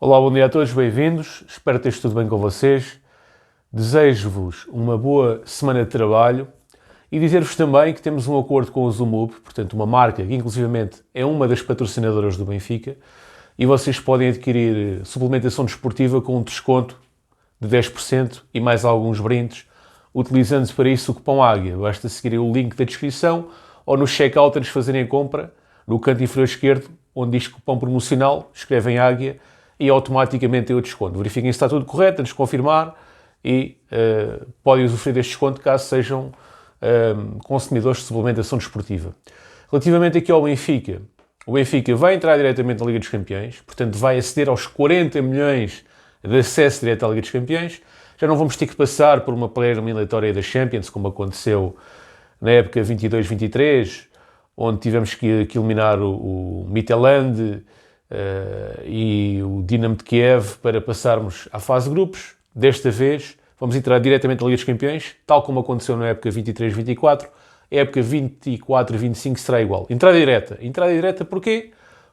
Olá, bom dia a todos, bem-vindos. Espero que esteja tudo bem com vocês. Desejo-vos uma boa semana de trabalho e dizer-vos também que temos um acordo com o Zumub, portanto uma marca que inclusivamente é uma das patrocinadoras do Benfica, e vocês podem adquirir suplementação desportiva com um desconto de 10% e mais alguns brindes, utilizando para isso o cupom Águia. Basta seguir o link da descrição ou no check-out antes de fazerem a compra, no canto inferior esquerdo, onde diz cupom promocional, escrevem Águia e automaticamente tem o desconto. Verifiquem se está tudo correto antes de confirmar e podem usufruir deste desconto caso sejam consumidores de suplementação desportiva. Relativamente aqui ao Benfica, o Benfica vai entrar diretamente na Liga dos Campeões, portanto vai aceder aos 40 milhões de acesso direto à Liga dos Campeões. Já não vamos ter que passar por uma pré-eliminatória da Champions, como aconteceu na época 22-23, onde tivemos que eliminar o Midtjylland e o Dinamo de Kiev para passarmos à fase de grupos. Desta vez vamos entrar diretamente na Liga dos Campeões, tal como aconteceu na época 23-24. A época 24-25 será igual. Entrada direta. Entrada direta porquê?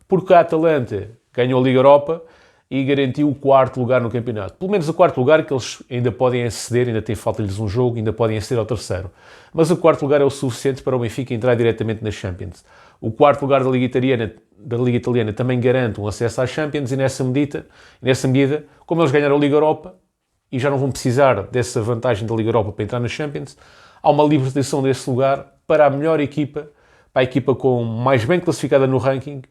Porque a Atalanta ganhou a Liga Europa e garantiu o quarto lugar no campeonato. Pelo menos o quarto lugar, que eles ainda podem aceder, ainda tem falta-lhes um jogo, ainda podem aceder ao terceiro. Mas o quarto lugar é o suficiente para o Benfica entrar diretamente na Champions. O quarto lugar da Liga Italiana também garante um acesso à Champions e nessa medida, como eles ganharam a Liga Europa e já não vão precisar dessa vantagem da Liga Europa para entrar na Champions, há uma libertação desse lugar para a melhor equipa, para a equipa com mais bem classificada no ranking,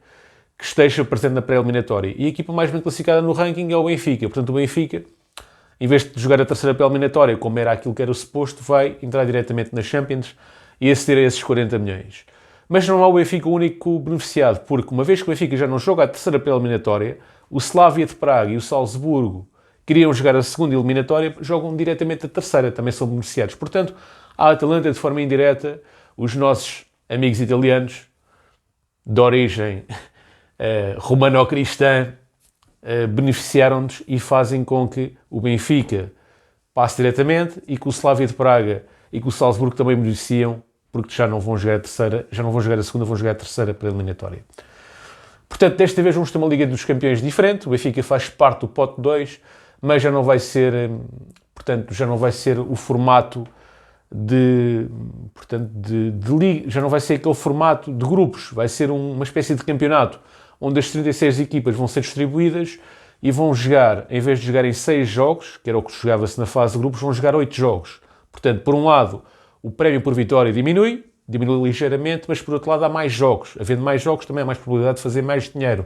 que esteja presente na pré-eliminatória. E a equipa mais bem classificada no ranking é o Benfica. Portanto, o Benfica, em vez de jogar a terceira pré-eliminatória, como era aquilo que era o suposto, vai entrar diretamente nas Champions e aceder a esses 40 milhões. Mas não é o Benfica o único beneficiado, porque uma vez que o Benfica já não joga a terceira pré-eliminatória, o Slavia de Praga e o Salzburgo queriam jogar a segunda eliminatória, jogam diretamente a terceira, também são beneficiados. Portanto, a Atalanta, de forma indireta, os nossos amigos italianos, de origem romano-cristã, beneficiaram-nos e fazem com que o Benfica passe diretamente e que o Slavia de Praga e que o Salzburgo também beneficiam, porque já não vão jogar a terceira, já não vão jogar a segunda, vão jogar a terceira pré-eliminatória. Portanto, desta vez vamos ter uma Liga dos Campeões diferente. O Benfica faz parte do pote 2, mas já não vai ser, portanto, já não vai ser o formato de liga, já não vai ser aquele formato de grupos, vai ser uma espécie de campeonato onde as 36 equipas vão ser distribuídas e vão jogar, em vez de jogarem 6 jogos, que era o que jogava-se na fase de grupos, vão jogar 8 jogos. Portanto, por um lado, o prémio por vitória diminui ligeiramente, mas por outro lado há mais jogos. Havendo mais jogos, também há mais probabilidade de fazer mais dinheiro.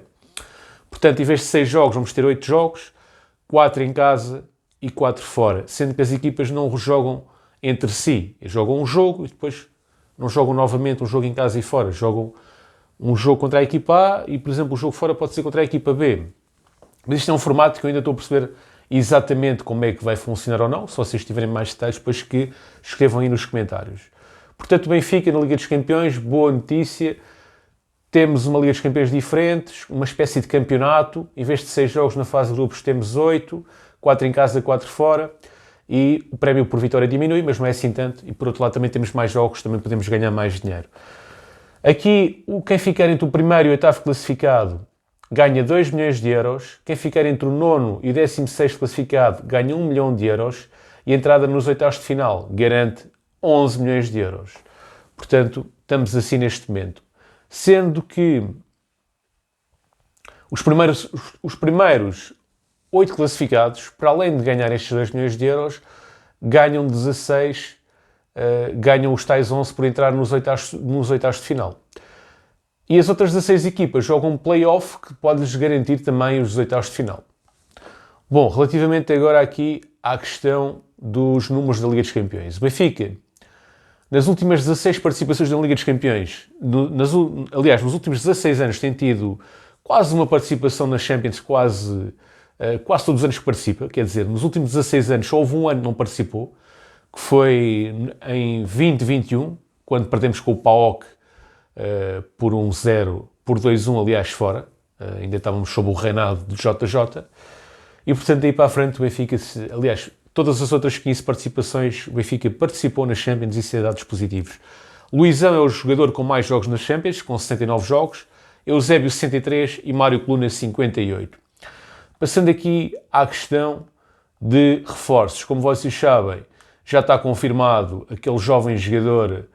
Portanto, em vez de 6 jogos, vamos ter 8 jogos, 4 em casa e 4 fora, sendo que as equipas não jogam entre si. Jogam um jogo e depois não jogam novamente um jogo em casa e fora. Jogam um jogo contra a equipa A e, por exemplo, o jogo fora pode ser contra a equipa B. Mas isto é um formato que eu ainda estou a perceber exatamente como é que vai funcionar ou não. Se vocês tiverem mais detalhes, depois que escrevam aí nos comentários. Portanto, o Benfica na Liga dos Campeões, boa notícia. Temos uma Liga dos Campeões diferente, uma espécie de campeonato. Em vez de 6 jogos na fase de grupos, temos 8, 4 em casa, 4 fora. E o prémio por vitória diminui, mas não é assim tanto. E por outro lado também temos mais jogos, também podemos ganhar mais dinheiro. Aqui, quem ficar entre o primeiro e o oitavo classificado ganha 2 milhões de euros. Quem ficar entre o nono e o 16º classificado ganha 1 milhão de euros. E a entrada nos oitavos de final garante 11 milhões de euros. Portanto, estamos assim neste momento. Sendo que os primeiros 8 classificados, para além de ganhar estes 2 milhões de euros, ganham 16, ganham os tais 11 por entrar nos oitavos de final. E as outras 16 equipas jogam um play-off que pode-lhes garantir também os oitavos de final. Bom, relativamente agora aqui à questão dos números da Liga dos Campeões. O Benfica, nas últimas 16 participações na Liga dos Campeões, aliás, nos últimos 16 anos tem tido quase uma participação na Champions, quase todos os anos que participa, quer dizer, nos últimos 16 anos só houve um ano que não participou, que foi em 2021, quando perdemos com o PAOK por 1-0, por 2-1, aliás, fora, ainda estávamos sob o reinado do JJ, e portanto daí para a frente o Benfica, aliás, todas as outras 15 participações, o Benfica participou nas Champions e isso é dados positivos. Luizão é o jogador com mais jogos nas Champions, com 69 jogos, Eusébio 63 e Mário Coluna 58. Passando aqui à questão de reforços. Como vocês sabem, já está confirmado aquele jovem jogador,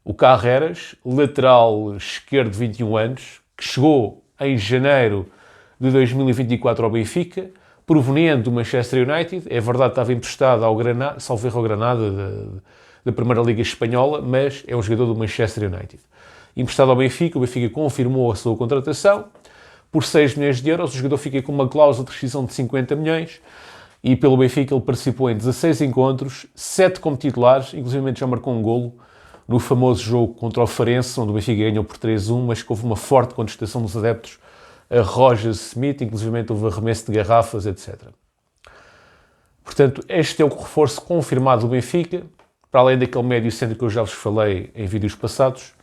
o Carreras, lateral esquerdo de 21 anos, que chegou em janeiro de 2024 ao Benfica, proveniente do Manchester United. É verdade que estava emprestado ao Granada, salvo erro ao Granada da Primeira Liga Espanhola, mas é um jogador do Manchester United. Emprestado ao Benfica, o Benfica confirmou a sua contratação. Por 6 milhões de euros, o jogador fica com uma cláusula de rescisão de 50 milhões e pelo Benfica ele participou em 16 encontros, 7 como titulares, inclusive já marcou um golo no famoso jogo contra o Farense, onde o Benfica ganhou por 3-1, mas que houve uma forte contestação dos adeptos a Roger Smith, inclusive houve arremesso de garrafas, etc. Portanto, este é o reforço confirmado do Benfica, para além daquele médio centro que eu já vos falei em vídeos passados.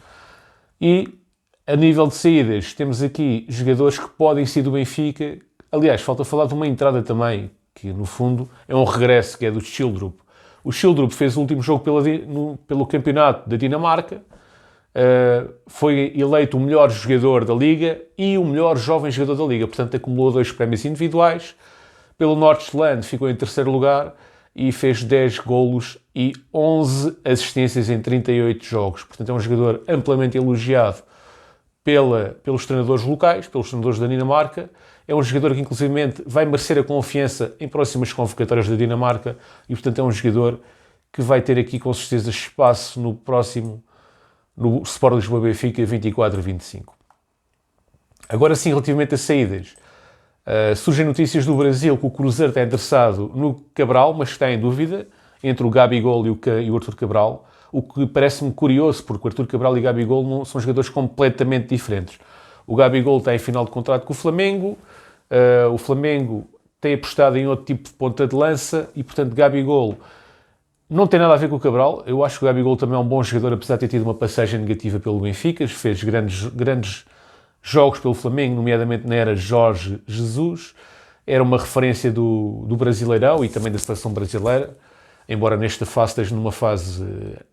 E a nível de saídas, temos aqui jogadores que podem sair do Benfica. Aliás, falta falar de uma entrada também, que no fundo é um regresso, que é do Schildrup. O Schildrup fez o último jogo pelo campeonato da Dinamarca, foi eleito o melhor jogador da Liga e o melhor jovem jogador da Liga, portanto acumulou 2 prémios individuais. Pelo Nordsjælland ficou em terceiro lugar e fez 10 golos e 11 assistências em 38 jogos. Portanto é um jogador amplamente elogiado pelos treinadores locais, pelos treinadores da Dinamarca. É um jogador que, inclusivamente, vai merecer a confiança em próximas convocatórias da Dinamarca e, portanto, é um jogador que vai ter aqui, com certeza, espaço no Sport Lisboa Benfica 24-25. Agora sim, relativamente a saídas, surgem notícias do Brasil que o Cruzeiro está interessado no Cabral, mas está em dúvida entre o Gabigol e o Arthur Cabral, o que parece-me curioso, porque o Arthur Cabral e o Gabigol não são jogadores completamente diferentes. O Gabigol está em final de contrato com o Flamengo, o Flamengo tem apostado em outro tipo de ponta de lança e, portanto, Gabigol não tem nada a ver com o Cabral. Eu acho que o Gabigol também é um bom jogador, apesar de ter tido uma passagem negativa pelo Benfica. Fez grandes jogos pelo Flamengo, nomeadamente na era Jorge Jesus. Era uma referência do Brasileirão e também da seleção brasileira, embora nesta fase esteja numa fase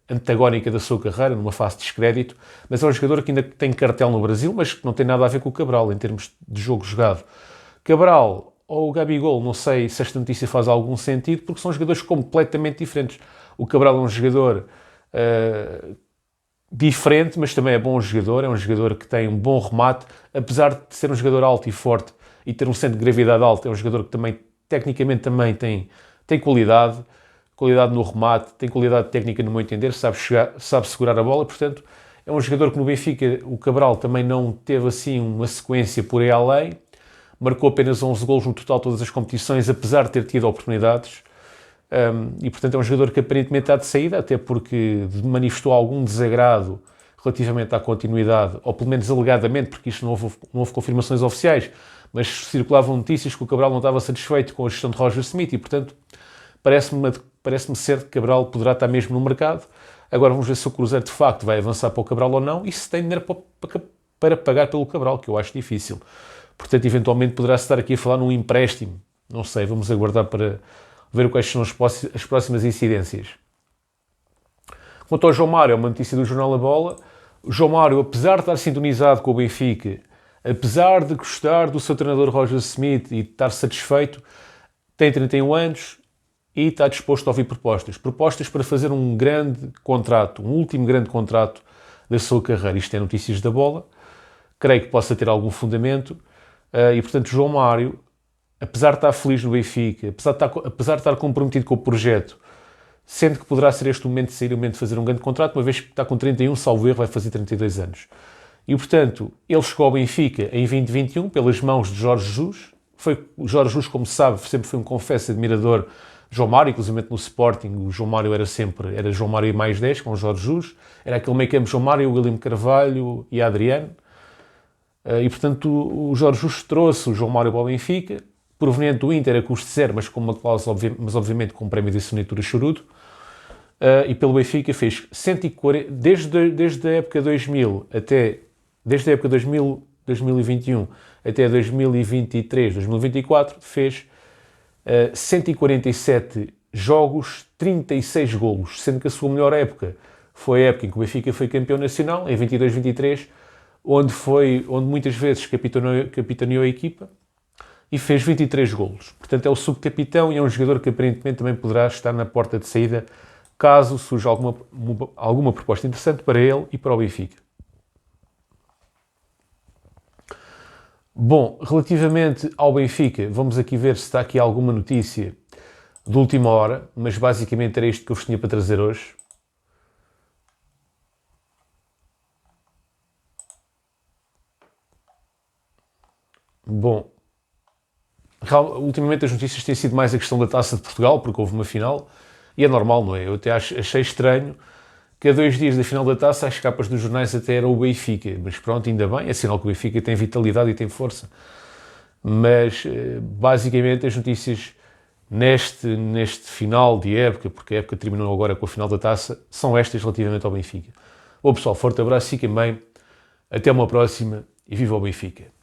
antagónica da sua carreira, numa fase de descrédito. Mas é um jogador que ainda tem cartel no Brasil, mas que não tem nada a ver com o Cabral em termos de jogo jogado. Cabral ou o Gabigol, não sei se esta notícia faz algum sentido, porque são jogadores completamente diferentes. O Cabral é um jogador diferente, mas também é bom jogador, é um jogador que tem um bom remate, apesar de ser um jogador alto e forte e ter um centro de gravidade alto, é um jogador que também, tecnicamente, também tem qualidade no remate, tem qualidade técnica no meu entender, sabe segurar a bola, portanto, é um jogador que no Benfica, o Cabral também não teve assim uma sequência por aí além, marcou apenas 11 golos no total de todas as competições, apesar de ter tido oportunidades. E, portanto, é um jogador que aparentemente está de saída, até porque manifestou algum desagrado relativamente à continuidade, ou pelo menos alegadamente, porque isto não houve confirmações oficiais, mas circulavam notícias que o Cabral não estava satisfeito com a gestão de Roger Smith e, portanto, parece-me ser que Cabral poderá estar mesmo no mercado. Agora vamos ver se o Cruzeiro de facto vai avançar para o Cabral ou não e se tem dinheiro para pagar pelo Cabral, que eu acho difícil. Portanto, eventualmente poderá-se estar aqui a falar num empréstimo. Não sei, vamos aguardar para ver quais são as próximas incidências. Quanto ao João Mário, é uma notícia do Jornal A Bola. O João Mário, apesar de estar sintonizado com o Benfica, apesar de gostar do seu treinador Roger Smith e de estar satisfeito, tem 31 anos e está disposto a ouvir propostas. Propostas para fazer um grande contrato, um último grande contrato da sua carreira. Isto é notícias da Bola. Creio que possa ter algum fundamento. E, portanto, João Mário, apesar de estar feliz no Benfica, apesar de estar comprometido com o projeto, sendo que poderá ser este o momento de sair, o momento de fazer um grande contrato, uma vez que está com 31, salvo erro, vai fazer 32 anos. E, portanto, ele chegou ao Benfica em 2021 pelas mãos de Jorge Jesus. O Jorge Jesus, como se sabe, sempre foi um confesso admirador de João Mário, inclusive no Sporting, o João Mário era João Mário e mais 10, com o Jorge Jesus. Era aquele meio campo João Mário, o William Carvalho e Adriano. E, portanto, o Jorge Jesus trouxe o João Mário para o Benfica, proveniente do Inter a custo zero, mas com uma cláusula, mas obviamente com um prémio de assinatura chorudo. E pelo Benfica fez 140, desde a época 2000 até, desde a época 2021 até 2023, 2024, fez 147 jogos, 36 golos, sendo que a sua melhor época foi a época em que o Benfica foi campeão nacional, em 22-23, onde muitas vezes capitaneou a equipa, e fez 23 golos. Portanto, é o subcapitão e é um jogador que aparentemente também poderá estar na porta de saída caso surja alguma proposta interessante para ele e para o Benfica. Bom, relativamente ao Benfica, vamos aqui ver se está aqui alguma notícia de última hora, mas basicamente era isto que eu vos tinha para trazer hoje. Bom, ultimamente as notícias têm sido mais a questão da Taça de Portugal, porque houve uma final, e é normal, não é? Eu até achei estranho que a 2 dias da final da Taça as capas dos jornais até eram o Benfica, mas pronto, ainda bem, é sinal que o Benfica tem vitalidade e tem força. Mas, basicamente, as notícias neste final de época, porque a época terminou agora com a final da Taça, são estas relativamente ao Benfica. Bom pessoal, forte abraço, fiquem bem, até uma próxima e viva o Benfica!